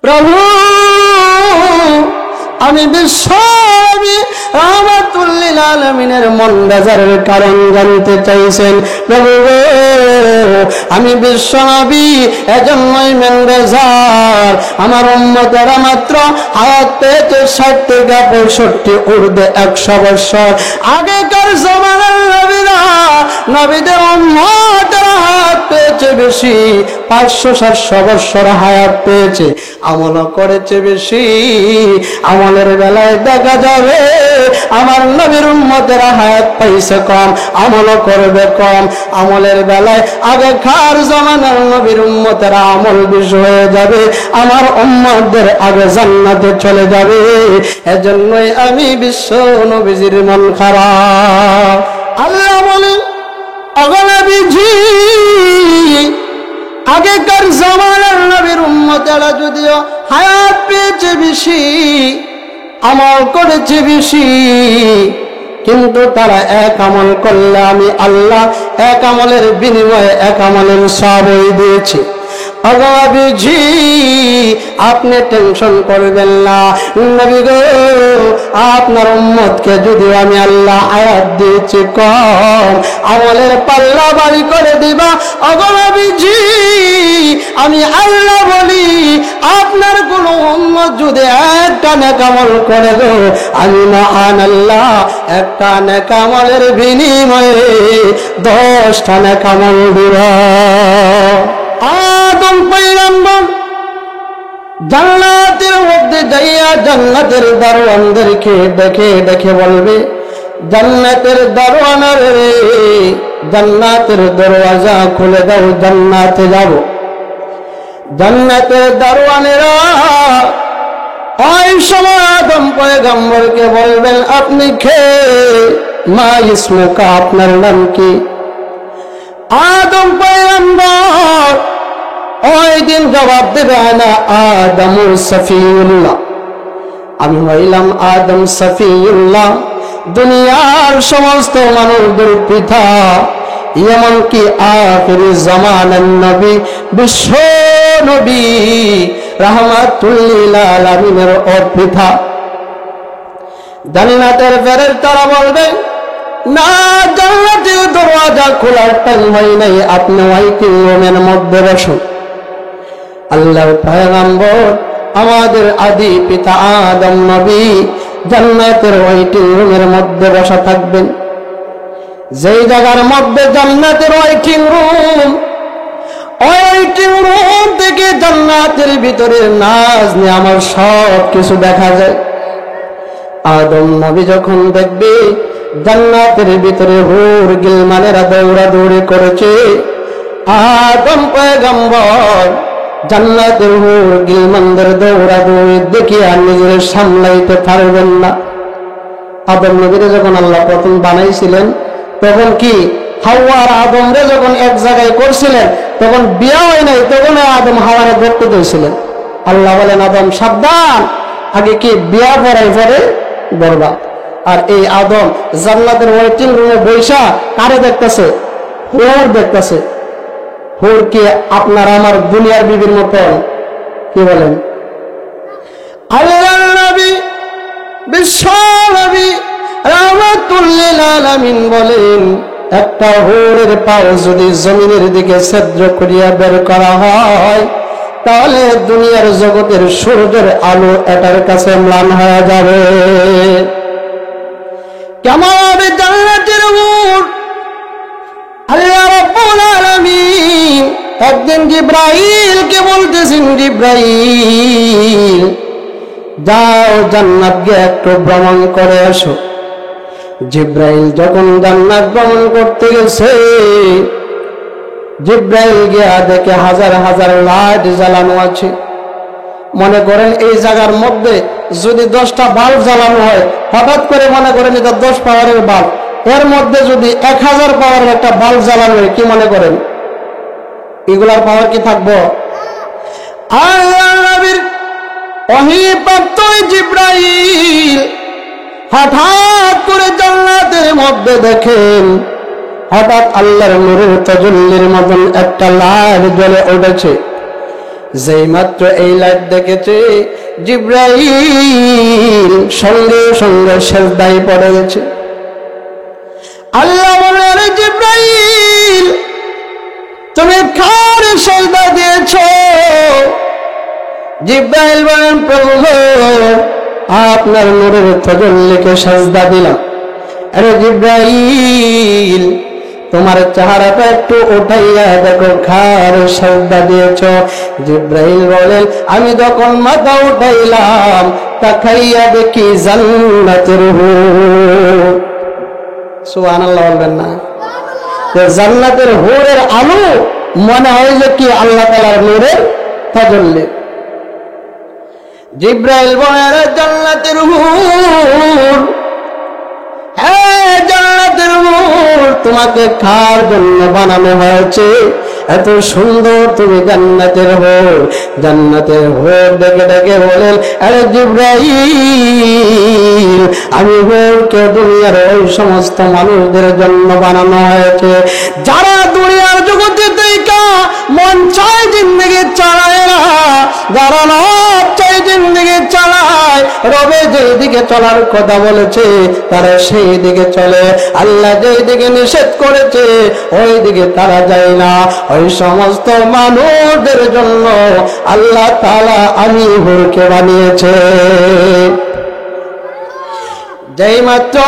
প্রভু আমি বিশ্বনবী রাহমাতুল লিল আলামিনের মন বেজারের কারণ জানতে চাইছেন। প্রভু আমি বিশ্বনবী এজন্যই মন বেজার, আমার উম্মতেরা মাত্র হায়াত পেয়েছে 60 থেকে 65 ঊর্ধ্বে 100 বছর। আগেকার জামানার নবীদের উম্মতেরা হায়াত পেয়েছে বেশি, 500-700 বছর হায়াত পেয়েছে, আমল করেছে বেশি। আমলের বেলায় দেখা যাবে আমার নবীর উম্মতেরা হায়াত পাইছে কম, আমল করবে কম। আমলের বেলায় আগেকার জামানার নবীর উম্মতেরা আমল বেশি হয়ে যাবে, আমার উম্মতদের আগে জান্নাতে চলে যাবে। এজন্যই আমি বিশ্ব নবীজির মন খারাপ। আল্লাহ বলেন অগনবীজি আগেকার জামানার নবীর উম্মতেরা যদিও হায়াত পেয়েছে বেশি, আমল করেছে বেশি, কিন্তু তারা এক আমল করলে আমি আল্লাহ এক আমলের বিনিময়ে এক আমলের সবই দিয়েছি। অগনবীজি আপনি টেনশন করবেন না, নবী গো আপনার উম্মতকে যদিও আমি আল্লাহ আয়াত দিয়েছি কম, আমলের পাল্লা বাড়ি করে দিবা। অগনবীজি আমি আল্লাহ বলি আপনার কোন উম্মত যদি একটা নেক আমল করে গো, আমি মহান আল্লাহ একটা নেক আমলের বিনিময়ে 10টা নেক আমল দিব। আদম পয়গম্বর জান্নাতের মধ্যে যাইয়া জান্নাতের দারওয়ানদেরকে দেখে দেখে বলবে, জান্নাতের দারওয়ানের রে জান্নাতের দরওয়াজা খুলে দাও, জান্নাতে যাব। জান্নাতের দারওয়ানেরা ওই সময় আদম পয়গম্বরকে বলবেন, আপনি কে? মা ইসমুকা, আপনার নাম কি? আদম পয়গম্বর ওই দিন জবাব দেবে, না আদমুর সফিউল্লাহ, আমি হইলাম আদম সফিউল্লাহ, দুনিয়ার সমস্ত মানবদের পিতা, এমনকি আখিরি জামানার নবী বিশ্ব নবী রাহমাতুল লিল আলামিনের ও পিতা। জান্নাতের ফেরেশতারা বলবে, না জান্নাতের দরওয়াজা খোলার টাইম হয় নাই, আপনি ওয়াইটিং রুমের মধ্যে বসুন। আল্লাহর পয়গম্বর আমাদের আদি পিতা আদম নবী জান্নাতের ওয়াইটিং রুমের মধ্যে বসা থাকবেন। যেই জায়গার মধ্যে জান্নাতের ওয়াইটিং রুম, ওয়াইটিং রুম থেকে জান্নাতের ভিতরে নাজ নিয়ামত সব কিছু দেখা যায়। আদম নবী যখন দেখবে জান্নাতের ভিতরে হুর গিলমানেরা দৌড়াদৌড়ি করেছে, আদম পয়গম্বর জান্নাতের হুর গিলমানদের দৌড়াদৌড়ি দেখে আর নিজের সামলাইতে পারবেন না। আদম নবীরে যখন আল্লাহ প্রথম বানাইছিলেন তখন কি হাওয়া আর আদমরে যখন এক জায়গায় করছিলেন তখন বিয়া হয় নাই, তখন আদম হাওয়ারে ধরতে দিয়েছিলেন। আল্লাহ বলেন, আদম সাবধান, আগে কি বিয়া পড়াই পরে বরবাদ। আর এই আদম জান্নাতের ওয়েটিং রুমে বৈশা কারে দেখতেছে? হুর দেখতেছে। হুর কি আপনার আমার দুনিয়ার বিবির মতন? কি বলেন? আল্লাহর নবী বিশ্ব নবী রাহমাতুল লিল আলামিন বলেন, একটা হুরের পাও যদি জমিনের দিকে ছিদ্র করিয়া বের করা হয় তাহলে দুনিয়ার জগতের সূর্যের আলো এটার কাছে ম্লান হয়ে যাবে। কেমন হবে জান্নাতের হুর? আল্লাহ রাব্বুল আলামিন একদিন জিবরাইলকে বলতেছেন, জিবরাইল যাও জান্নাত গিয়ে একটু ভ্রমণ করে আসো। জিবরাইল যখন জান্নাত ভ্রমণ করতে গেছে, জিবরাইল গিয়া দেখে হাজার হাজার লাইট জ্বালানো আছে। মনে করেন এই জায়গার মধ্যে যদি 10টা বাল্ব জ্বালানো হয়, হঠাৎ করে মনে করেন এটা 10 পাওয়ারের বাল্ব, এর মধ্যে যদি 1000 পাওয়ারের একটা বাল্ব জ্বালানো হয়, কি মনে করেন এগুলার পাওয়ার কি থাকবো? আল্লাহর নবীর ওহীপ্রাপ্ত জিবরাইল হঠাৎ করে জান্নাতের মধ্যে দেখেন হঠাৎ আল্লাহর নূরের তাজাল্লির মতন একটা লাইট জ্বলে উঠেছে। যেই মাত্র এই লাইট দেখেছে জিব্রাইল সঙ্গে সঙ্গে সিজদায় পড়ে গেছে। আল্লাহ বললেন, আরে জিব্রাইল তুমি কার সিজদা দিয়েছো? জিব্রাইল বলেন, প্রভু আপনার নূরের তাজাল্লিকে সিজদা দিলাম। আরে জিব্রাইল তোমার চেহারাটা একটু উঠাইয়া দেখো কার সিজদা দিয়েছো? জিব্রাইল বলেন, আমি যখন মাথা উঠাইলাম তাকাইয়া দেখি জান্নাতের হুর। সুবহানাল্লাহ বলবেন না? জান্নাতের হুরের আলো মনে হয় যে কি আল্লাহ তাআলার নূরের তাজাল্লি। জিব্রাইল বলেন, জান্নাতের হুর, হ্যাঁ জান্নাতের হুর তোমাকে কার জন্য বানানো হয়েছে? এত সুন্দর তুমি জান্নাতের হুর। জান্নাতের হুর ডেকে ডেকে বলেন, আরে জিব্রাইল আমি হুরকে দুনিয়ার ওই সমস্ত মানুষদের জন্য বানানো হয়েছে যারা দুনিয়ার জগতে থেকে মন চায় জিন্দেগি চালায় না, যারা না চায় জিন্দেগি চালায়, রবে যেই দিকে চলার কথা বলেছে তারা সেই দিকে চলে, আল্লাহ যেই দিকে নিষেধ করেছে ওই দিকে তারা যায় না। ওই সমস্ত মানুষদের জন্য আল্লাহ তাআলা আমি হুরকে বানিয়েছে। যেই মাত্র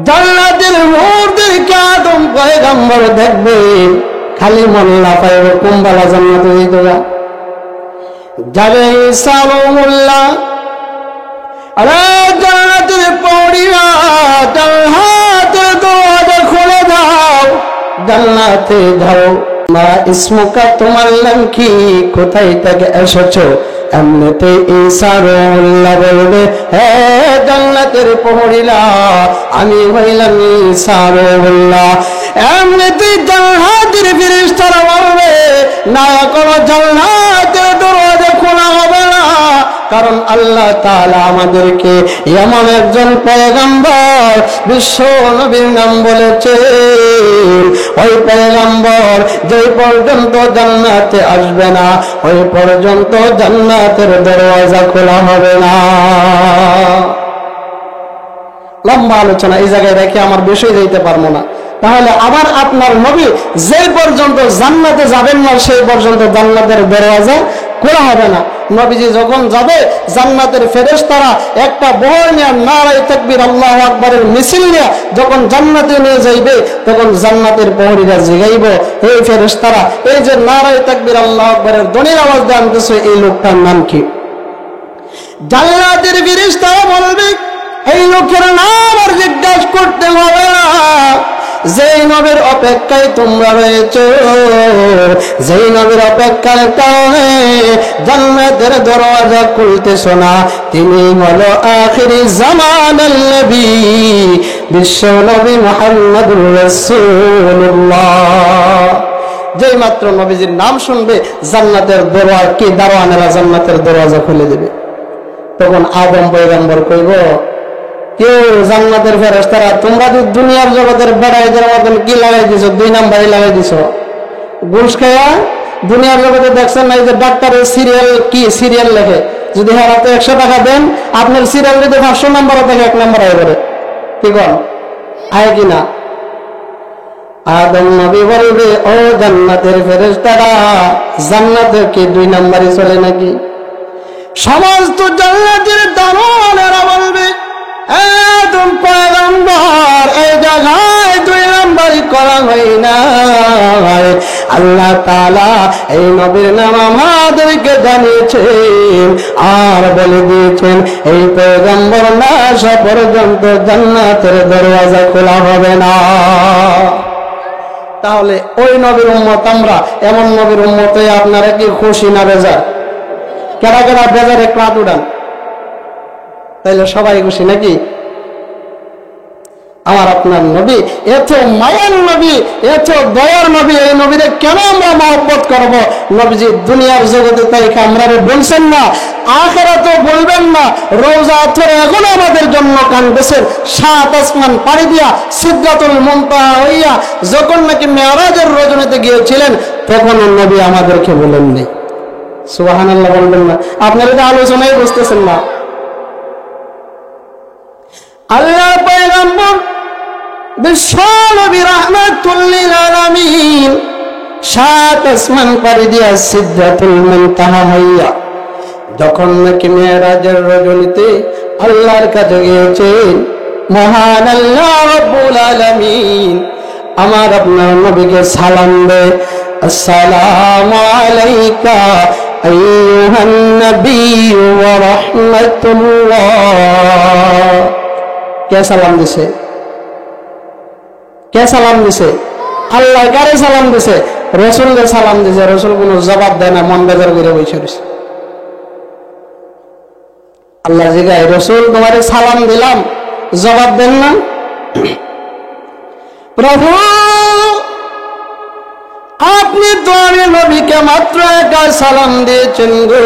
জান্নাতের হুরদেরকে আদম পয়গম্বর দেখবে খালি মোল্লা পাইব কুম্বালা জান্নাতে যেতে যাবে সালামুল্লাহ। আরে জান্নাতের পৌড়িয়া জান্নাতের দরজা খুলে দাও, জান্নাতে যাও। মা ইসমুকা তোমার নাম কি, কোথায় থেকে এসেছো? এমনিতে ঈসা রুহুল্লাহ বলবে, হ্যাঁ জান্নাতের পৌড়িলা আমি হইলাম ঈসা রুহুল্লাহ। এমনিতে জান্নাতের ফেরেশতারা বলবে, না কোনো জান্নাতের দরজা খোলা হবে না, কারণ আল্লাহ তাআলা আমাদেরকে এমন একজন পয়গম্বর বিশ্ব নবীর নাম বলেছে, ওই পয়গম্বর যেই পর্যন্ত জান্নাতে আসবে না ওই পর্যন্ত জান্নাতের দরওয়াজা খোলা হবে না। লম্বা আলোচনা এই জায়গায় রেখে আমার বিষয় দিতে পারবো না। তাহলে আবার আপনার নবী যেই পর্যন্ত জান্নাতে যাবেন না সেই পর্যন্ত জান্নাতের দরওয়াজা খোলা হবে না। নবীজি যখন যাবে জান্নাতের ফেরেশতারা একটা বহর নিয়ে নারায়ে তাকবীর আল্লাহু আকবারের মিছিল নিয়ে যখন জান্নাতে নিয়ে যাইবে তখন জান্নাতের প্রহরীরা জিগাইব, এই ফেরেশতারা এই যে নারায়ে তাকবীর আল্লাহু আকবারের ধ্বনির আওয়াজ দিয়ে আনতেছে এই লোকটার নাম কি? জান্নাতের ফেরেশতারা বলবে, এই লোকের নাম আর জিজ্ঞাসা করতে হবে না, যেই নবীর অপেক্ষায় তোমরা রয়েছে, যেই নবীর অপেক্ষার কারণে জান্নাতের দরওয়াজা খুলতেছো না, তিনি হলো আখিরি জামানার নবী বিশ্ব নবী মুহাম্মদুর রাসূলুল্লাহ। যেই মাত্র নবীজির নাম শুনবে জান্নাতের দরওয়াজা কি দারোয়ানেরা জান্নাতের দরওয়াজা খুলে দেবে। তখন আদম পয়গম্বর কইব, কেউ জান্নাতের ফেরেশতারা তোমরা যে দুনিয়ার জগতের বেড়াইদের মতন কি লাগাই দিছো, 2 নাম্বারই লাগাই দিছো। ঘুষ খায়া দুনিয়ার জগতে দেখছেন না, এই যে ডাক্তারের সিরিয়াল কি সিরিয়াল লেখে, যদি হারাতে 100 টাকা দেন আপনার সিরিয়াল যদি 500 নাম্বার থাকে 1 নাম্বার আয় করে, কি কন আয় কিনা? আদম নবী বলবে, ও জান্নাতের ফেরেশতারা জান্নাতে কি 2 নাম্বারই চলে নাকি? সমস্ত জান্নাতের দারোয়ানেরা বলবে, আদম পয়গম্বর এই জায়গায় 2 নাম্বারই করা হয় না, আল্লাহ তাআলা এই নবীর নাম আমাদেরকে জানিয়েছেন আর বলে দিয়েছেন এই পয়গম্বর না আসা পর্যন্ত জান্নাতের দরওয়াজা খোলা হবে না। তাহলে ওই নবীর উম্মত আমরা, এমন নবীর উম্মত হয়ে আপনারা কি খুশি না বেজার? কেরা কেরা বেজার একটু হাত উঠান, তাইলে সবাই খুশি নাকি? আমার আপনার নবী এত মায়ার নবী, এত দয়ার নবী, এই নবীরে কেন আমরা মহব্বত করব? নবীজি দুনিয়ার জগতে তাই আমরা বলছেন না, আখিরাতে বলবেন না, রওজা ধরে এখন আমাদের জন্য কাঁদতেছেন, 7 আসমান পাড়ি দিয়া সিদরাতুল মুনতাহা হইয়া যখন নাকি মেরাজের রজনীতে গিয়েছিলেন তখন নবী আমাদেরকে বলেননি, সুবহানাল্লাহ বলবেন না? আপনারা তো আলোচনায় বুঝতেছেন না। আল্লাহ পয়গম্বর বিশ্বনবী রাহমাতুল লিল আলামিন 7 আসমান পাড়ি দিয়া সিদরাতুল মুনতাহা হইয়া যখন নাকি মেরাজের রজনীতে আল্লাহর কাছে গিয়েছেন, মহান আল্লাহ রাব্বুল আলামিন আমার আপনার নবীকে সালাম দেয়, আসসালামু আলাইকা আইয়ুহান নবী ওয়া রাহমাতুল্লাহ। কে সালাম দিছে? কে সালাম দিছে? আল্লাহ। কারে সালাম দিছে? রাসূলকে সালাম দিছে। রাসূল কোনো জবাব দেয় না, মন বেজার করে বসে রয়েছে। আল্লাহ জিগায়, রাসূল তোমারে সালাম দিলাম, জবাব দেন না? প্রভু আপনি তো আমি নবীকে মাত্র একটা সালাম দিয়েছেন গো,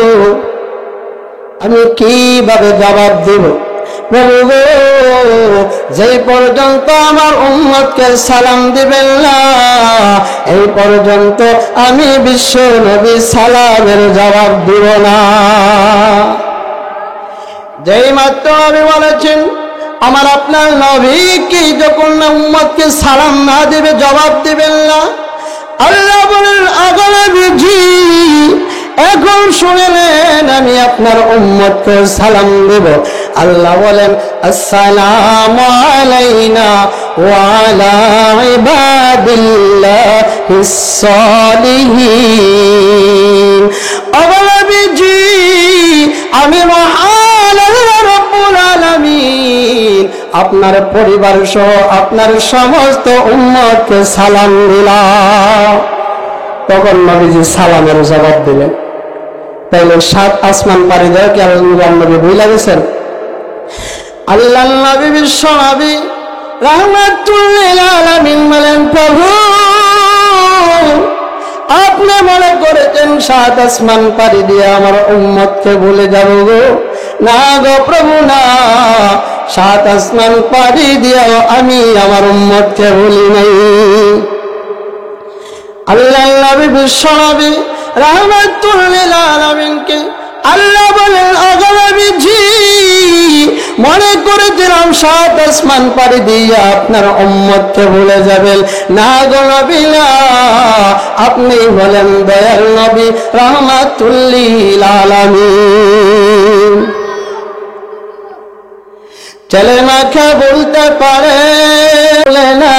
আমি কিভাবে জবাব দেব? প্রভু গো, যেই পর্যন্ত আমার উম্মতকে সালাম দিবেন না, এই পর্যন্ত আমি বিশ্ব নবী সালামের জবাব দিব না। যেই মাত্র আমি বলেছেন আমার আপনার নবী কি যখন না উম্মতকে সালাম না দিবে, জবাব দিবেন না, আল্লাহ বলেন আগো নবীজি এখন শুনে নেন আমি আপনার উম্মতকে সালাম দেব। আল্লাহ বলেন আসসালামু আলাইনা ওয়া আলা ইবাদিল্লাহিস সালিহিন। আগো নবীজি আমি মহান আল্লাহ রাব্বুল আলামিন আপনার পরিবার সহ আপনার সমস্ত উম্মতকে সালাম দিলাম। তখন নবীজি সালামের জবাব দিলেন। তাইলে 7 আসমান পাড়ি দেওয়া কি আল্লাহ নবী ভুলে গেছেন? আল্লাহ নবী বিশ্ব নবী রাহমাতুল লিল আলামিন বলেন, প্রভু আপনি মনে করেছেন 7 আসমান পাড়ি দিয়ে আমার উম্মতকে ভুলে যাব গো? না গো প্রভু না, 7 আসমান পাড়ি দিয়েও আমি আমার উম্মতকে ভুলি নাই। আল্লাহ নবী বিশ্ব নবী রাহমাতুল লিল আলামিনকে আল্লাহ বলেন আগো নবীজি মনে করেছিলাম 7 আসমান পাড়ি দিয়ে আপনার উম্মতকে ভুলে যাবেন, না গো নবী না, আপনি বলেন দয়াল নবী রাহমাতুল লিল আলামিন। ছেলে মাকে বলতে পারে না,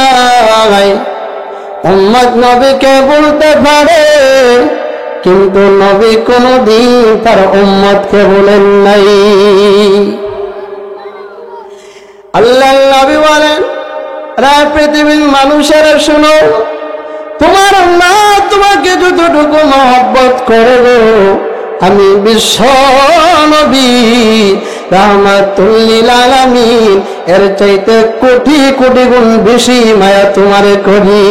উম্মত নবীকে বলতে পারে, কিন্তু নবী কোনদিন তার উম্মতকে বলেন নাই। আল্লাহ নবী বলেন, রা পৃথিবীর মানুষেরা শুনো, তোমার মা তোমাকে যতটুকু মহব্বত করে গো, আমি বিশ্ব নবী রাহমাতুল লিল আলামিন এর চাইতে কোটি কোটি গুণ বেশি মায়া তোমারে করি।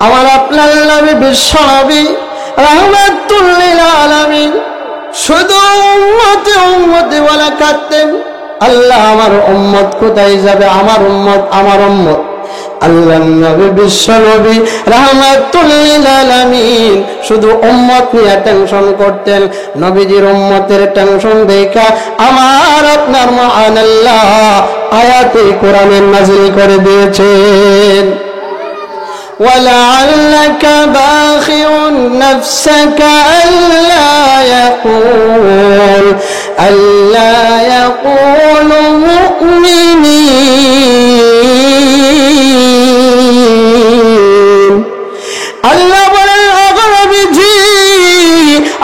আমার আপনার নবী বিশ্ব নবী রাহমাতুল লিল আলামিন শুধু উম্মতে উম্মতে বলে কাঁদতেন, আল্লাহ আমার উম্মত কোথায় যাবে, আমার উম্মত আমার উম্মত। আল্লাহ নবী বিশ্ব নবী রাহমাতুল লিল আলামিন শুধু উম্মত নিয়ে টেনশন করতেন। নবীজির উম্মতের টেনশন দেখা আমার আপনার মহান আল্লাহ আয়াতে কোরআনে নাযিল করে দিয়েছেন, وَلَعَلَّكَ بَاخِعٌ نَفْسَكَ أَلَّا يَكُونُوا مُؤْمِنِينَ। আল্লাহ বলেন আগো নবীজি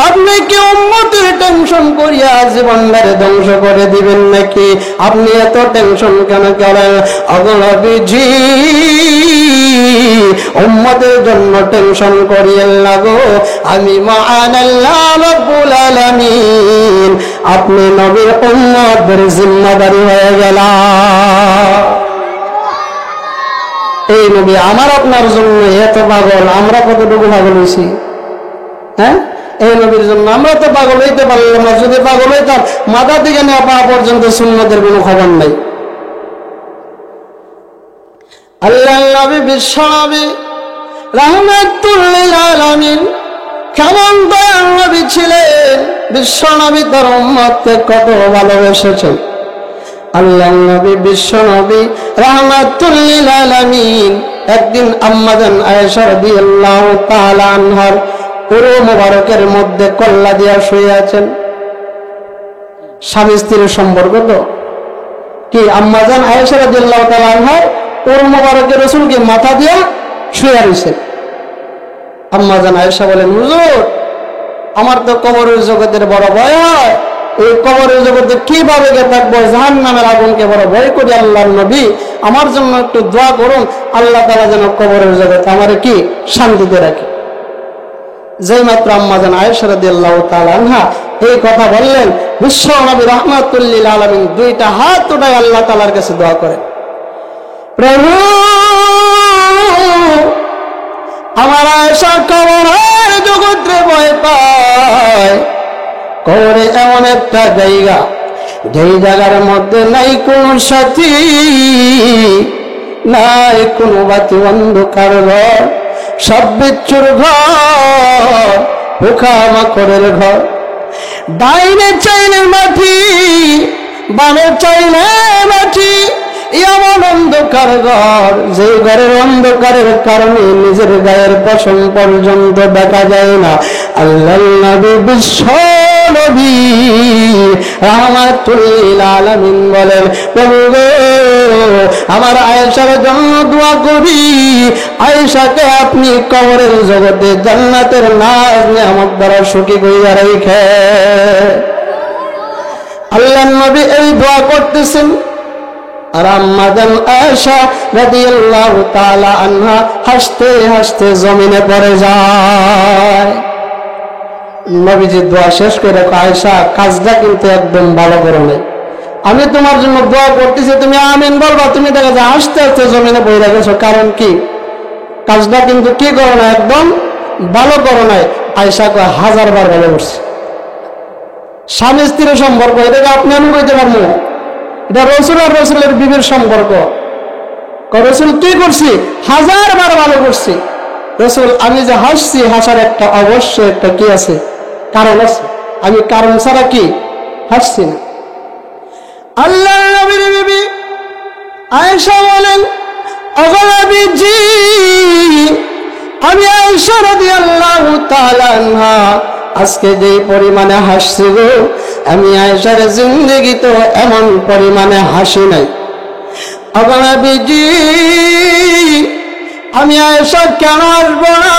আপনি কি উম্মতের টেনশন করিয়া জীবনটারে ধ্বংস করে দিবেন নাকি? আপনি এত টেনশন কেন করেন? আগো নবীজি উম্মতের জন্য টেনশন করিয়েন না গো, আমি মহান আল্লাহ রাব্বুল আলামিন আপনি নবীর উম্মতের জিম্মাদারি হয়ে গেলাম। এই নবী আমার আপনার জন্য এত পাগল, আমরা কতটুকু পাগল হয়েছি? হ্যাঁ, এই নবীর জন্য আমরা তো পাগল হইতে পারলাম না। যদি পাগল হইতাম মাথা থেকে নেওয়া পা পর্যন্ত সুন্নতের কোনো খবর নাই। আল্লাহ নবী বিশ্ব নবী রাহমাতুল লিল আলামিন কেমন দয়াল নবী ছিলেন, বিশ্ব নবী তার উম্মতকে কত ভালোবেসেছেন। আল্লাহর নবী বিশ্ব নবী রাহমাতুল লিল আলামিন একদিন আম্মাজান আয়েশা রাদিয়াল্লাহু তাআলা আনহার পুরো মোবারকের মধ্যে কল্লা দিয়া শুয়ে আছেন। স্বামী স্ত্রীর সম্পর্ক তো কি, আম্মাজান আয়েশা রাদিয়াল্লাহু তাআলা আনহার পুরো মোবারকের রাসূলকে মাথা দিয়া শুয়ে রয়েছেন। আম্মাজান আয়েশা বলেন, হুজুর আমার তো কবরের জগতের বড় ভয় হয়, এই কবরের জগতে কিভাবে থাকবো, জাহান্নামের আগুনকে বড় ভয় করি। আল্লাহর নবী আমার জন্য একটু দোয়া করুন, আল্লাহ তাআলা যেন কবরের জগতে আমারে কি শান্তিতে রাখে। যেই মাত্র আম্মাজান আয়েশা রাদিয়াল্লাহু তাআলা আনহা এই কথা বললেন, বিশ্ব নবী রাহমাতুল লিল আলামিন দুইটা হাত উঠায় আল্লাহ তাআলার কাছে দোয়া করেন, প্রভু আমার আয়েশা কবরের জগতে ভয় পায়। কবরে এমন একটা জায়গা, যেই জায়গার মধ্যে নাই কোন সাথী, নাই কোন বাতি, অন্ধকার ঘর, সব বিচ্ছুর ঘর, পোকামাকড়ের ঘর, ডাইনে চাইলে মাটি, বামে চাইলে মাটি, এমন অন্ধকার ঘর, যে ঘরের অন্ধকারের কারণে নিজের গায়ের পশম পর্যন্ত দেখা যায় না। আল্লাহর নবী বিশ্ব নবী রাহমাতুল লিল আলামিন বলেন, প্রভু গো আমার আয়েশার জন্য দোয়া করি, আয়েশাকে আপনি কবরের জগতে জান্নাতের নাজ নিয়ামত দ্বারা সুখী কইরা রাখে। আল্লাহর নবী এই দোয়া করতেছেন, আর আম্মাজান আয়েশা রাদিয়াল্লাহু তাআলা আনহা হাসতে হাসতে জমিনে পড়ে যায়। নবীজি দোয়া শেষ করে, আয়েশা কাজটা কিন্তু একদম ভালো করো নাই, আমি তোমার জন্য দোয়া করতেছি, তুমি আমিন বলবা, তুমি দেখা যায় হাসতে হাসতে জমিনে পড়ে গেছো, কারণ কি কাজটা কিন্তু কি করো না, একদম ভালো করো নাই। আয়েশা কয়, 1000 বার ভালো করছি। স্বামী স্ত্রীর সম্পর্ক, এটাকে আপনি আমি কইতে পারবো, এটা রসুল আর রসুলের বিবির সম্পর্ক। রসুল কি করছি, 1000 বার ভালো করছি। রসুল আমি যে হাসছি, হাসার একটা অবশ্যই একটা কি আছে, কারণ আছে, আমি কারণ ছাড়া কি হাসছি না। আল্লাহ নবীর বিবি আয়েশা বলেন, ওগো নবীজি আমি আয়েশা রাদিয়াল্লাহু তাআলা আনহা আজকে যেই পরিমাণে হাসছি গো, আমি আয়েশার জিন্দেগি তো এমন পরিমাণে হাসি নাই। ওগো নবীজি আমি আয়েশা কেন আসবো না,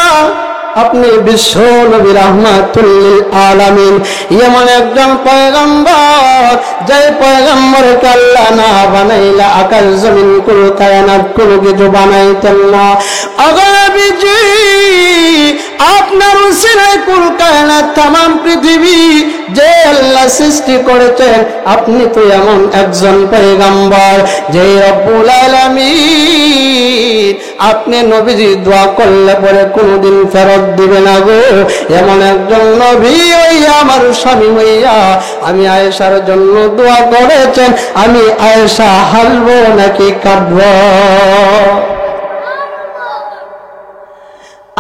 আপনি বিশ্ব নবী রাহমাতুল লিল আলামিন, এমন একজন পয়গম্বর, যে পয়গম্বরকে আল্লাহ না বানাইলা আকাশ জমিন কোনো কায়নাত কোনো কিছু বানাইতেন না। ওগো নবীজি আপনার উসিলায় কুল কায়নাত তামাম পৃথিবী যে আল্লাহ সৃষ্টি করেছেন, আপনি তো এমন একজন পয়গম্বর যে রব্বুল আলামিন আপনি নবীজি দোয়া করলে পরে কোনদিন ফেরত দিবে না গো, এমন একজন নবী হইয়া আমার স্বামী হইয়া আমি আয়েশার জন্য দোয়া করেছেন, আমি আয়েশা হাসবো নাকি কাঁদবো?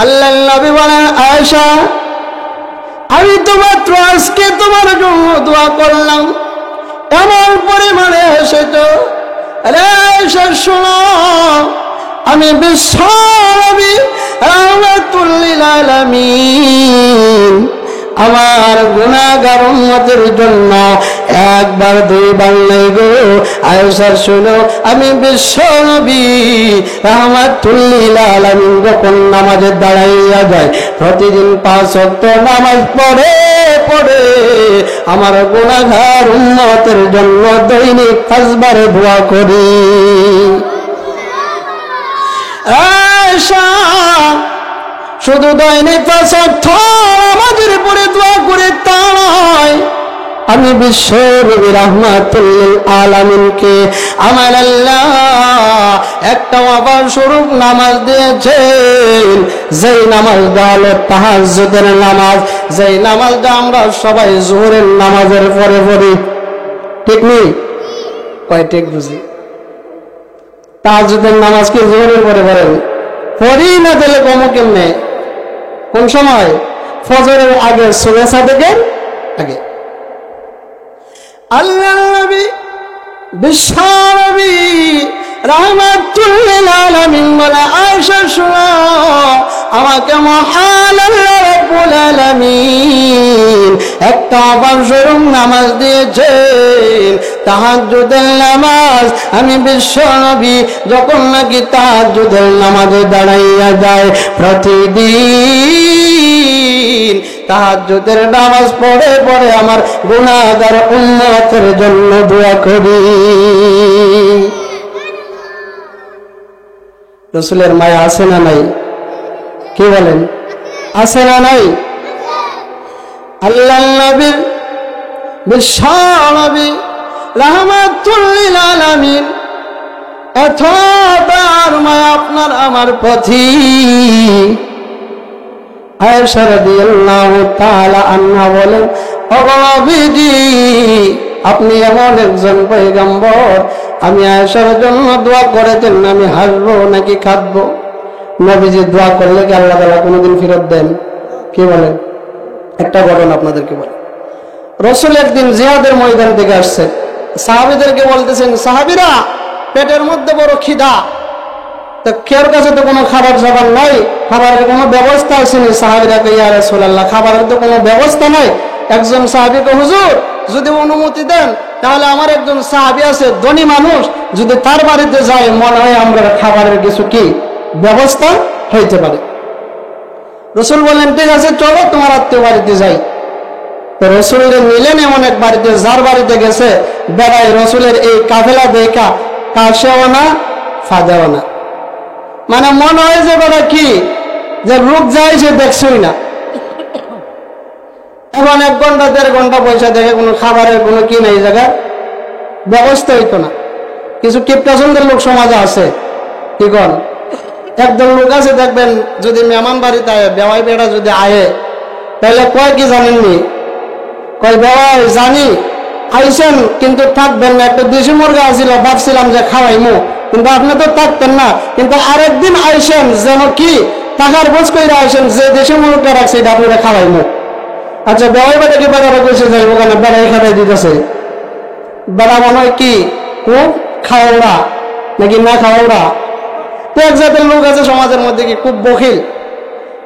আল্লাহর নবী বলেন, আয়েশা আমি তো মাত্র আজকে তোমার জন্য দোয়া করলাম, এমন পরিমাণে এসেছো। আরে আয়েশা শোনো, আমি বিশ্ব নবী রাহমাতুল লিল আলামিন আমার গুনাহগার উম্মতের জন্য একবার দুইবার নাই গো। আয়েশা শোনো, আমি বিশ্ব নবী রাহমাতুল লিল আলামিন যখন নামাজে দাঁড়াইয়া যায়, প্রতিদিন 5 ওয়াক্ত নামাজ পড়ে পড়ে আমার গুনাহগার উম্মতের জন্য দৈনিক 5 বার দোয়া করি। আয়েশা শুধু দৈনিক 5 ওয়াক্ত নামাজের পরে দোয়া করে তা নয়, আমি বিশ্ব নবী রাহমাতুল লিল আলামিনকে আমার আল্লাহ একটা ওয়াবার স্বরূপ নামাজ দিয়েছেন, যেই নামাজটা হলো তাহাজ্জুদের নামাজ, যেই নামাজটা আমরা সবাই যোহরের নামাজের পরে পড়ি, ঠিক নেই? কয় ঠিক বুঝি? তাহাজ্জুদের নামাজ কি যোহরের পরে পড়েন? পড়ি না, তাহলে কম কেমনে? কোন সময়? ফজরের আগে, সুবহ সাদেকের আগে। আল্লাহ নবী বিশ্ব নবী রাহমাতুল লিল আলামিন বলে, আয়েশা শুনো, আমাকে মহান আল্লাহ রাব্বুল আলামিন একটা অবসর নামাজ দিয়েছেন, তাহাজ্জুদের নামাজ। আমি বিশ্ব নবী যখন নাকি তাহাজ্জুদের নামাজে দাঁড়াইয়া যায়, প্রতিদিন তাহাজ্জুদের নামাজ পড়ে পড়ে আমার গুনাহগার উম্মতের জন্য দোয়া করি। রাসূলের মায়া আছে না নাই? কি বলেন, আছে না নাই? আল্লাহর নবীর বিশ্ব নবী রাহমাতুল লিল আলামিন এত তার মায়া আপনার আমার প্রতি। আয়েশা রাদিয়াল্লাহু তাআলা আনহা বলেন, ও নবীজি, আপনি এমন একজন পয়গম্বর, আমি আয়েশার জন্য দোয়া করেছেন, আমি হাসবো নাকি কাঁদবো? নবীজি দোয়া করলে কি আল্লাহ তাআলা কোনোদিন ফেরত দেন? কি বলেন? একটা ঘটনা আপনাদেরকে বলি। রাসূল একদিন জিহাদের ময়দান থেকে আসছে, সাহাবীদেরকে বলতেছেন, সাহাবীরা, পেটের মধ্যে বড় খিদা, তো কেউ কাছে তো কোনো খাবার জবান নাই, খাবারের কোনো ব্যবস্থা আসেনি। সাহাবীরা কই, ইয়া রাসূলুল্লাহ, খাবারের তো কোনো ব্যবস্থা নাই। একজন সাহাবীকে, হুজুর যদি অনুমতি দেন তাহলে আমার একজন সাহাবী আছে, ধনী মানুষ, যদি তার বাড়িতে যাই মনে হয় আমরা খাবারের কিছু কি ব্যবস্থা হইতে পারে। রাসূল বলেন, ঠিক আছে, চলো তোমার আত্মীয় বাড়িতে যাই। তো রাসূলকে নিলেন এমন এক বাড়িতে, যার বাড়িতে গেছে বেড়াই রাসূলের এই কাফেলা দেখা কাছেও না ফাঁদেও না, মানে মনে হয় যে বেড়া কি যে লোক যায় সে দেখছই না। এখন 1 ঘন্টা 1.5 ঘন্টা পয়সা দেখে কোনো খাবারের কোনো কি নাই, জায়গার ব্যবস্থা হইতো না। কিছু কিপটাসনদের লোক সমাজে আছে, কি কন, একদল লোক আছে দেখবেন, যদি মেহমান বাড়িতে আয়, বেওয়াই বেড়া যদি আয়ে, তাহলে কয় কি জানেননি, কয় বেওয়াই জানি আইসেন কিন্তু থাকবেন না, একটা দেশি মুরগা আসছিল, ভাবছিলাম যে খাওয়াইমু, কিন্তু আপনি তো থাকতেন না, কিন্তু আরেকদিন আইসেন যেন কি টাকার বোঝ করে আইসেন, যে দেশি মুরগা রাখছে এটা আপনারা খাওয়াইমু। আচ্ছা, বেওয়াই বেটা কি বেড়ারা কইছে যাই ওখানে বেড়াই খাওয়াই দিতেছে, বেড়া মনে হয় কি খুব খাওয়া নাকি না খাওয়া। তো এক জাতের লোক আছে সমাজের মধ্যে কি খুব বখিল।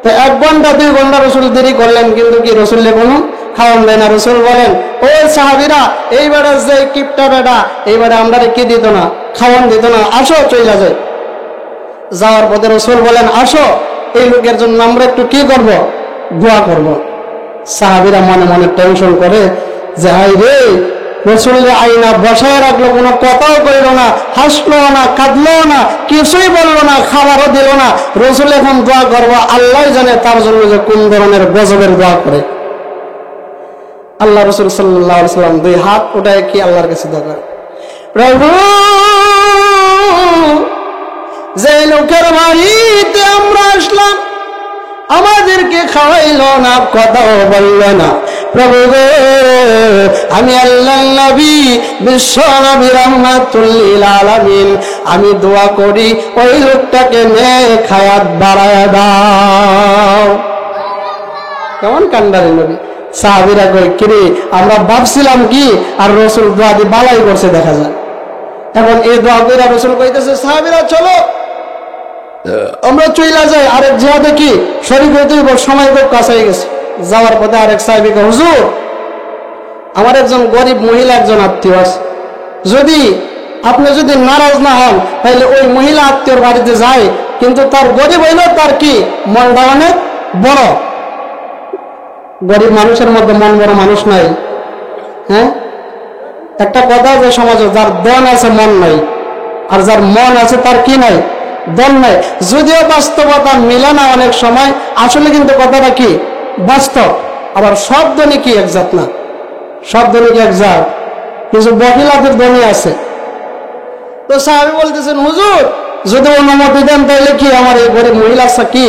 তো 1 ঘন্টা 2 ঘন্টা রাসূল দেরি করলেন, কিন্তু কি রাসূলের কোনো খাওয়ান দেয় না। রাসূল বলেন, ও সাহাবীরা, এইবারে যে কিপটা বেটা, এইবারে আমরা কি দিত না, খাওয়ান দিত না, আসো চইলা যায়। যাওয়ার পথে রাসূল বলেন, আসো এই লোকের জন্য আমরা একটু কি করব, দোয়া করব। সাহাবীরা মনে মনে টেনশন করে যে হাই রে, রাসূলের আইনা বসায় রাখলো, কোনো কথাও কইল না, হাসলো না, কাঁদলো না, কিছুই বললো না, খাবারও দিল না। রাসূল এখন দোয়া করবো, আল্লাহ জানে তার জন্য যে কোন ধরনের গজবের দোয়া করে। আল্লাহ রাসূল সাল্লাল্লাহু আলাইহি ওয়াসাল্লাম 2 হাত উঠায় কি আল্লাহর কাছে দোয়া করে, প্রভু, যে লোকের বাড়িতে আমরা আসলাম আমাদেরকে খাওয়াইলো না, কথাও বললো না, প্রভু গো, আমি আল্লাহর নবী বিশ্ব নবী রাহমাতুল লিল আলামিন, আমি দোয়া করি ওই লোকটাকে নেক হায়াত বাড়ায় দাও। কেমন কান্ডারি নবী। সাহাবীরা কই, কিরে আমরা ভাবছিলাম কি, আর রাসূল দোয়া দিয়ে বালাই করছে দেখা যায়। এখন এই দোয়া কইরা রাসূল কইতেছে, সাহাবীরা চলো আমরা চইলা যাই, আরেক জিহাদে কি শরীক হইতে সময় খুব কাছে গেছে। যাওয়ার পথে আরেক সাহাবীকে, হুজুর, আমার একজন গরিব মহিলা একজন আত্মীয় আছে, যদি আপনি যদি নারাজ না হন তাহলে ওই মহিলা আত্মীয়র বাড়িতে যায়, কিন্তু তার গরিব হইলেও তার কি মনটা অনেক বড়। গরিব মানুষের মধ্যে মন বড় মানুষ নাই। হ্যাঁ, একটা কথা যে সমাজে যার দন আছে মন নাই, আর যার মন আছে তার কি নাই, দল নাই। যদিও বাস্তবতা মিলে না অনেক সময়, আসলে কিন্তু কথাটা কি বাস্তব। আবার সব দনই কি একজাত না, সব দনই কি একজাত, কিছু বহিলাদের দনই আছে। তো সাহাবী বলতেছেন, হুজুর যদি অনুমতি দেন তাহলে কি আমার এই গরিব মহিলা কি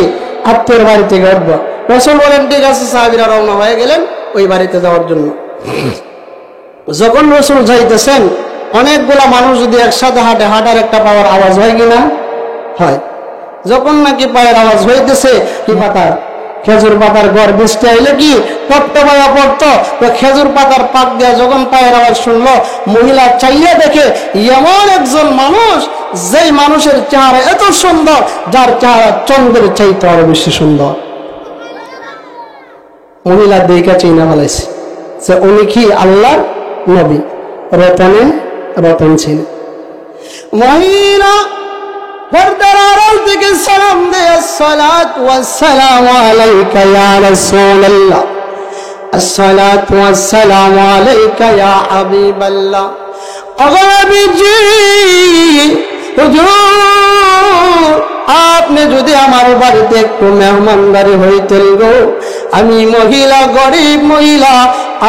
আত্মীয়র বাড়ি থেকে উঠবো। রাসূল বলেন, ঠিক আছে। সাহাবীরা রওনা হয়ে গেলেন ওই বাড়িতে যাওয়ার জন্য। যখন রাসূল যাইতেছেন, অনেকগুলা মানুষ যদি একসাথে হাঁটে, হাঁটার একটা পাওয়ার আওয়াজ হয় কিনা, হয়। যখন নাকি পায়ের আওয়াজ হইতেছে, কি পাতা খেজুর পাতার ঘর বৃষ্টি আইলে কি টপটপায়া পড়তো, তো খেজুর পাতার পাক দিয়া যখন পায়ের আওয়াজ শুনলো, মহিলা চাইয়া দেখে এমন একজন মানুষ, যেই মানুষের চেহারা এত সুন্দর, যার চেহারা চন্দ্রের চাইতে আরো বেশি সুন্দর। মহিলা দেখে চিনা ফেলাইছে যে উনি কি আল্লাহর নবী, রতনে রতন ছিলেন। মহিলা পর্দার আড়াল থেকে সালাম দেয়, আসসালাতু ওয়াসসালামু আলাইকা ইয়া রাসূলুল্লাহ, আসসালাতু ওয়াসসালামু আলাইকা ইয়া হাবিবাল্লাহ। ওগো নবীজি, হুজুর আপনি যদি আমার বাড়িতে একটু মেহমানদারি হইতেন গো, আমি মহিলা, গরিব মহিলা,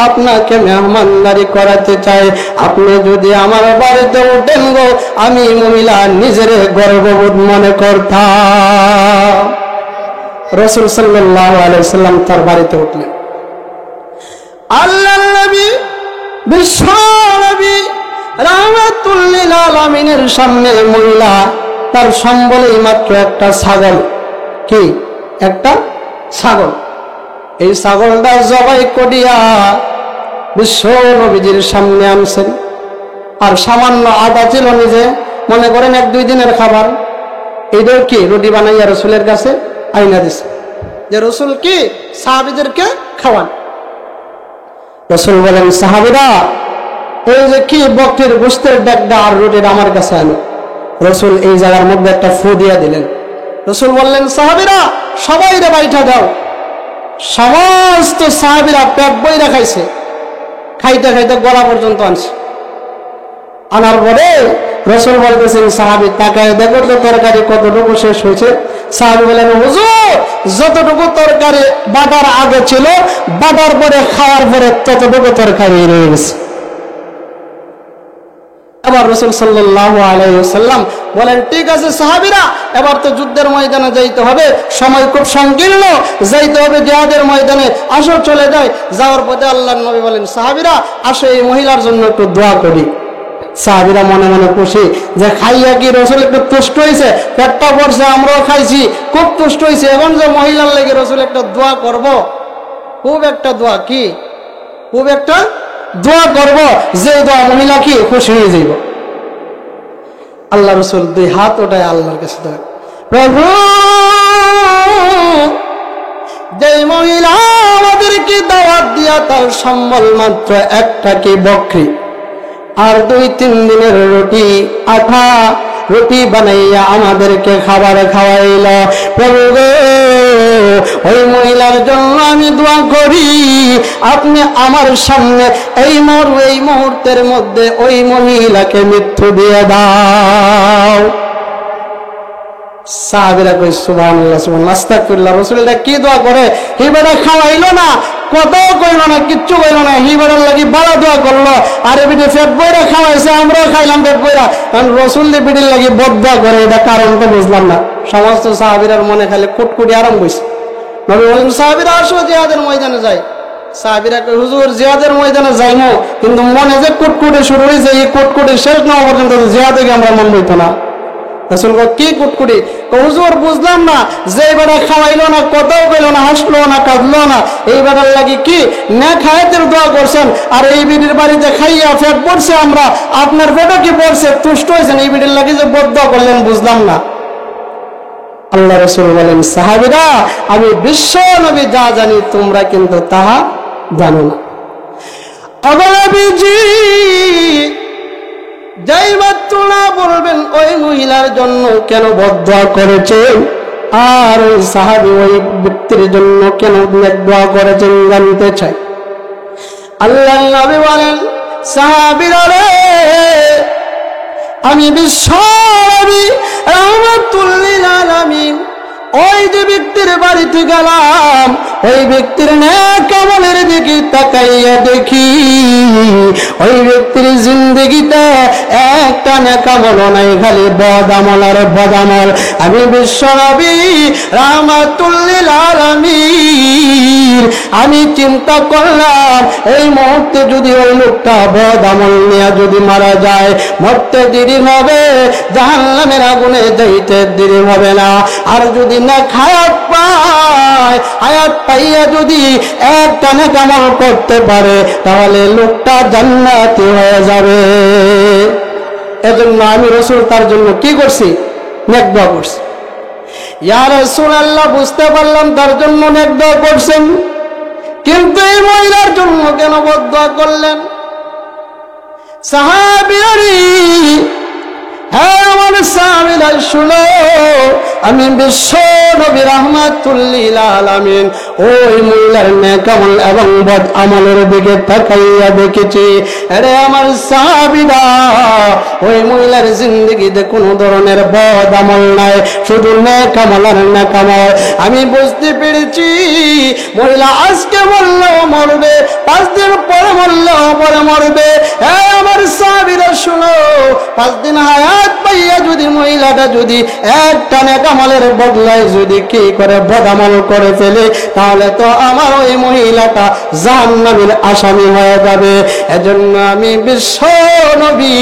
আপনাকে মেহমানদারি করাতে চাই। আপনি যদি আমার বাড়িতে উঠেন গো, আমি মহিলা নিজের গর্ববোধ মনে করতাম। রাসূল সাল্লাল্লাহু আলাইহি ওয়াসাল্লাম তার বাড়িতে উঠলেন। আল্লাহর নবী, বিশ্ব নবী রাহমাতুল লিল আলামিনের সামনে মহিলা তার সম্বলেই মাত্র একটা ছাগল, কি একটা ছাগল, এই ছাগলটা জবাই করিয়া বিশ্ব নবীজির সামনে আনছেন। আর সামান্য আটা ছিল, নিজে মনে করেন 1-2 দিনের খাবার, এইটাও কি রুটি বানাইয়া রসুলের কাছে আইনা দিছে যে রসুল কি সাহাবীদেরকে খাওয়ান। রসুল বলেন, সাহাবীরা এই যে কি বকরির গোশতের ডাকটা আর রুটির আমার কাছে আনো। রসুল এই জায়গার মধ্যে একটা ফু দিয়া দিলেন। রসুল বললেন, সাহাবীরা সবাই রে বাইঠা দাও। সমস্ত সাহাবীরা পেট বইরা খাইছে, খাইতে খাইতে গলা পর্যন্ত আনছে। আনার পরে রসুল বলতেছেন, সাহাবী তাকায় দেখো তো তরকারি কতটুকু শেষ হয়েছে। সাহাবী বলেন, হুজুর যতটুকু তরকারি বাটার আগে ছিল, বাটার পরে খাওয়ার পরে ততটুকু তরকারি রয়ে গেছে। এবার রাসূল সাল্লাল্লাহু আলাইহি ওয়াসাল্লাম বলেন, ঠিক আছে সাহাবীরা, এবার তো যুদ্ধের ময়দানে যাইতে হবে, সময় খুব সংকীর্ণ, যাইতে হবে জিহাদের ময়দানে, আসো চলে যাই। যাওয়ার পথে আল্লাহর নবী বলেন, সাহাবীরা আসো এই মহিলার জন্য একটু দোয়া করি। সাহাবীরা মনে মনে খুশি যে খাইয়া কি রাসূল একটু তুষ্ট হয়েছে, পেটটা ভরছে, আমরাও খাইছি, খুব তুষ্ট হয়েছে, এখন যে মহিলার লেগে রাসূল একটা দোয়া করব, খুব একটা দোয়া, কি খুব একটা দোয়া করব, যে দোয়া মহিলা কি খুশি হয়ে যাইব। আল্লাহ রাসূল 2 হাত ওঠায় আল্লাহর কাছে দোয়া, প্রভু যে মহিলা আমাদেরকে দাওয়াত দিয়া তার সম্বল মাত্র একটা কি বকরি আর 2-3 দিনের রুটি, আটা রুটি বানাইয়া আমাদেরকে খাবার খাওয়াইল, প্রভু ওই মহিলার জন্য আমি দোয়া করি, আপনি আমার সামনে এই মুহূর্তের মধ্যে ওই মহিলাকে মৃত্যু দিয়ে দাও। সাহাবীরা কই সুবহানাল্লাহ, সুবহানাল্লাহ, আস্তাগফিরুল্লাহ। রাসূলটা কি দোয়া করে, হিবাটা খাওয়াইলো না, কত কইল না, কিচ্ছু কইল না, হিবাটার লাগি বড় দোয়া করলো, আর এবিটে পেট বইরা খাওয়াইছে, আমরাও খাইলাম পেট বইরা, কারণ রাসূল বিটির লাগি বদদোয়া করে, এটা কারণ তো বুঝলাম না। সমস্ত সাহাবীরার মনে খালি কুটকুটি আরম্ভ হইছে। নবী বলেন, সাহাবীরা আসো জিহাদের ময়দানে যাই। সাহাবীরা কই, হুজুর জিহাদের ময়দানে যাইমু, কিন্তু মনে যে কুটকুটি শুরু হইছে, এই কুটকুটি শেষ না হওয়া পর্যন্ত জিহাদে কি আমরা মন বইতো না। রাসূল কয়, কি কুটকুটি? হুজুর বুঝলাম না, যে বেটা খাওয়াইলো না, কথাও কইলো না, হাসলো না, কাঁদলো না, এই বেটার লাগি কি না খায়াতের দোয়া করছেন, আর এই বিটির বাড়িতে খাইয়া পেট পড়ছে, আমরা আপনার পেটও কি পড়ছে, তুষ্ট হয়েছেন, এই বিটির লাগি যে বদদোয়া করলেন বুঝলাম না। আল্লাহ রাসূল বলেন, সাহাবীরা আমি বিশ্ব নবী যা জানি তোমরা কিন্তু তাহা জানো না। নবীজি যেই মাত্র না বলবেন ওই মহিলার জন্য কেন বদদোয়া করেছেন, আর ওই সাহাবী ওই ব্যক্তির জন্য কেন দোয়া করেছেন জানতে চাই। আল্লাহর নবী বলেন, সাহাবীরা রে, আমি বিশ্ব নবী রাহমাতুল লিল আলামিন ওই যে ব্যক্তির বাড়িতে গেলাম, ওই ব্যক্তির নেক আমলের দিকে তাকাইয়া দেখি ওই ব্যক্তির জিন্দেগিতে একটা নেক আমল নাই, খালি বদ আমল আর বদ আমল। আমি বিশ্ব নবী রাহমাতুল লিল আলামিন আমি চিন্তা করলাম, এই মুহূর্তে যদি ওই লোকটা বদ আমল নিয়ে যদি মারা যায়, মরতে দেরি হবে, জাহান্নামের আগুনে যাইতে দেরি হবে না। আর যদি নেক হায়াত পায়, হায়াত পাইয়া যদি একটা নেক আমল করতে পারে তাহলে লোকটা জান্নাতি হয়ে যাবে। এজন্য আমি রাসূল তার জন্য কি করছি? নেক দোয়া করছি। ইয়া রাসূলুল্লাহ, বুঝতে পারলাম তার জন্য নেক দোয়া করছেন, কিন্তু এই মহিলার জন্য কেন বদদোয়া করলেন? সাহাবীরা, হ্যাঁ আমার সাহাবীরা শুনো, আমি বিশ্ব নবী রাহমাতুল লিল আলামিন ওই মহিলার নেক আমল এবং বদ আমলের দিকে তাকাইয়া দেখেছি। আরে আমার সাহাবীরা, ওই মহিলার জিন্দেগিতে কোনো ধরনের বদ আমল নাই, শুধু নেক আমল আর নেক আমল। আমি বুঝতে পেরেছি মহিলা আজকে মরলেও মরবে, 5 দিন পরে মরলেও পরে মরবে। হ্যাঁ আমার সাহাবীরা শুনো, 5 দিন হায়াত পাইয়া যদি মহিলাটা যদি একটা নেক আমলের বদলায় যদি কি করে বদ আমল করে ফেলে, তাহলে তো আমার ওই মহিলাটা জাহান্নামের আসামি হয়ে যাবে। এজন্য আমি বিশ্ব নবী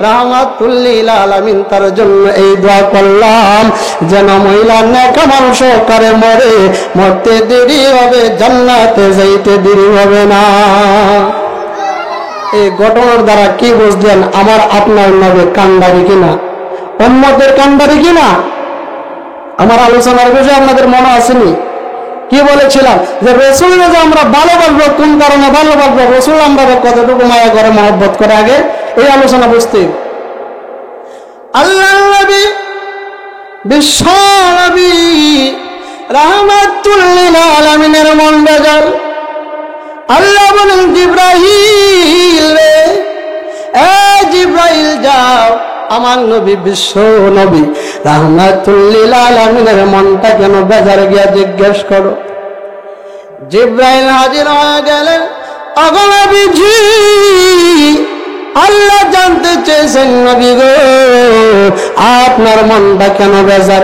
রাহমাতুল লিল আলামিন তার জন্য এই দোয়া করলাম, যেন মহিলা নেক আমল সহকারে মরে, মরতে দেরি হবে, জান্নাতে যাইতে দেরি হবে না। এই ঘটনার দ্বারা কি বুঝলেন? আমার আপনার নবী কান্ডারি কিনা, উম্মতের কান্ডারি কিনা? আমার আলোচনার বিষয়ে আপনাদের মনে আসেনি? কি বলেছিলাম যে রাসূলকে যে আমরা ভালোবাসবো, কোন কারণে ভালোবাসবো? রাসূল আমরা কতটুকু মায়া করে, মহব্বত করে, আগে এই আলোচনা বুঝতে। আল্লাহর নবী, বিশ্ব নবী রাহমাতুল লিল আলামিনের মন বেজার। আল্লাহ বলেন, জিবরাইল রে, এ জিবরাইল যাও, আমার নবী বিশ্ব নবী রাহমাতুল লিল আলামিনের মনটা কেন বেজার গিয়া জিজ্ঞেস করো। জিবরাইল হাজির হয়ে গেলেন। ওগো নবীজি, আল্লাহ জানতে চেয়েছেন নবী গো, আপনার মনটা কেন বেজার?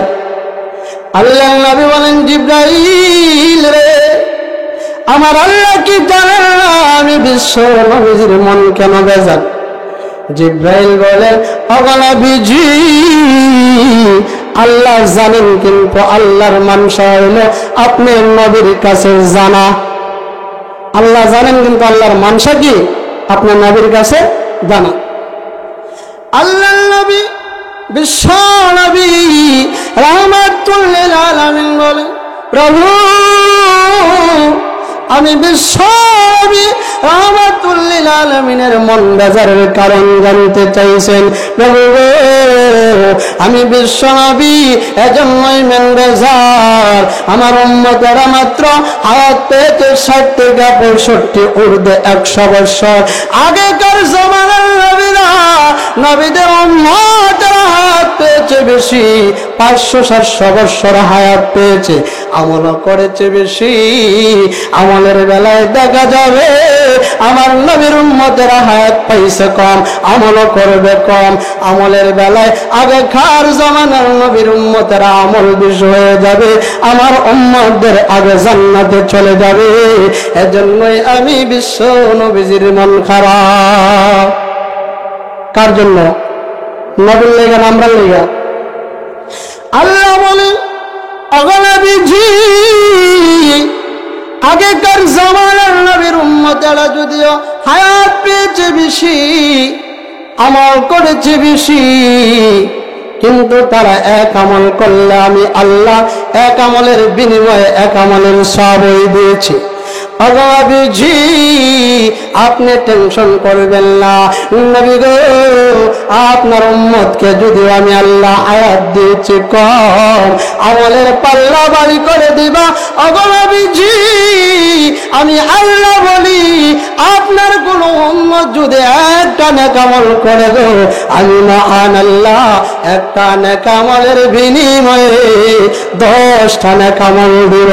আল্লাহ নবী বলেন, জিবরাইল রে, আমার আল্লাহ কি জানেন না আমি বিশ্ব নবীর মন কেন বেজার? জিবরাইল বলে, ওগো নবীজি, আল্লাহ জানেন, কিন্তু আল্লাহর মানসা হলো আপনার নবীর কাছে জানা। আল্লাহ জানেন, কিন্তু আল্লাহর মানসা কি? আপনার নবীর কাছে জানা। আল্লাহর নবী বিশ্ব নবী রাহমাতুল লিল আলামিন বলে, প্রভু, আমি বিশ্ব নবী রাহমাতুল লিল আলামিনের মন বেজারের কারণ জানতে চাইছেন। প্রভু, আমি বিশ্ব নবী এজন্যই মন বেজার, আমার উম্মতেরা মাত্র হায়াত পেয়েছে 60 থেকে 65 ঊর্ধ্বে 100 বছর। আগেকার জমানার নবীরা, নবীদের উম্মতেরা হায়াত পেয়েছে বেশি, 500-700 বছর হায়াত পেয়েছে, আমল করেছে বেশি। আমলের বেলায় দেখা যাবে আমার নবীর উম্মতেরা হায়াত পাইছে কম, আমল করবে কম। আমলের বেলায় আগেকার জামানার নবীর উম্মতেরা আমল বেশি হয়ে যাবে, আমার উম্মতদের আগে জান্নাতে চলে যাবে। এজন্যই আমি বিশ্ব নবীজির মন খারাপ। কার জন্য? নবীর লেগা, আমরা লেগা। আল্লাহ বলে, ওগো নবীজি, আগেকার জামানার নবীর উম্মতেরা যদিও হায়াত পেয়েছে বেশি, আমল করেছে বেশি, কিন্তু তারা এক আমল করলে আমি আল্লাহ এক আমলের বিনিময়ে এক আমলের সবই দিয়েছি। ওগো নবীজি, আপনি টেনশন করবেন না। নবী গো, আপনার উম্মতকে যদিও আমি আল্লাহ আয়াত দিয়েছি কম, আমলের পাল্লা বাড়ি করে দিবা। ওগো নবীজি, আমি আল্লাহ বলি, আপনার কোন উম্মত যদি একটা নেক আমল করে গো, আমি মহান আল্লাহ একটা নেক আমলের বিনিময়ে 10টা নেক আমল দিব।